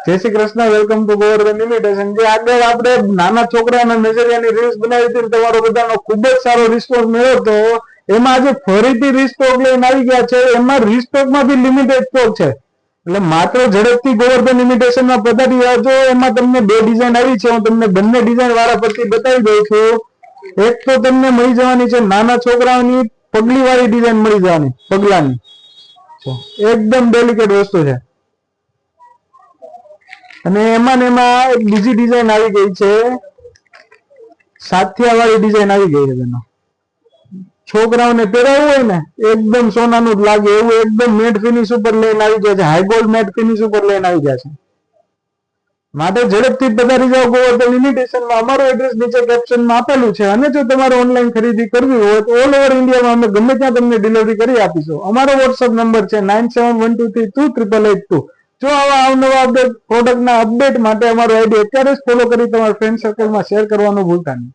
જય Shri Krishna, welcome to Govardhan imitation. જે આગળ આપણે નાના છોકરાના નજરિયાની રીલ્સ બનાવી હતી, તમારો બધાનો ખૂબ જ સારો રિસ્પોન્સ મળ્યો હતો. એમાં આજે ફરીથી રીસ્ટોક લઈને આવી ગયા છે. એમાં રીસ્ટોકમાં બી લિમિટેડ સ્ટોક છે, એટલે માત્ર ઝડપથી ગોવર્ધન ઇમિટેશનમાં પધારી આવજો. એમાં તમને બે ડિઝાઇન આવી છે, હું તમને બંને ડિઝાઇન વાળા પરથી બતાવી દઉં છું. એક તો તમને મળી જવાની છે નાના છોકરાઓની પગલી વાળી ડિઝાઇન મળી જવાની, પગલાની એકદમ ડેલિકેટ વસ્તુ છે. અને એમાં એક બીજી ડિઝાઇન આવી ગઈ છે, સાથિયા વાળી ડિઝાઇન આવી ગઈ છે. તેનો છોકરાઓને પહેરાવવું હોય ને એકદમ સોનાનું જ લાગે એવું એકદમ મેટ ફિનિશ ઉપર લઈને આવી ગયા છે, હાઈ ગોલ્ડ મેટ ફિનિશ ઉપર લઈને આવી ગયા છે. માટે ઝડપથી પધારી જાઓ ગોવર્ધન ઇમિટેશનમાં. અમારું એડ્રેસ નીચે કેપ્શનમાં આપેલું છે. અને જો તમારે ઓનલાઈન ખરીદી કરવી હોય તો ઓલ ઓવર ઇન્ડિયામાં અમે ગમે ત્યાં તમને ડિલિવરી કરી આપીશું. અમારો વોટ્સઅપ નંબર છે 9712323882. જો આવા અવનવા અપડેટ પ્રોડક્ટના અપડેટ માટે અમારો આઈડી અત્યારે જ ફોલો કરી તમારા ફ્રેન્ડ સર્કલમાં શેર કરવાનું ભૂલતા નહીં.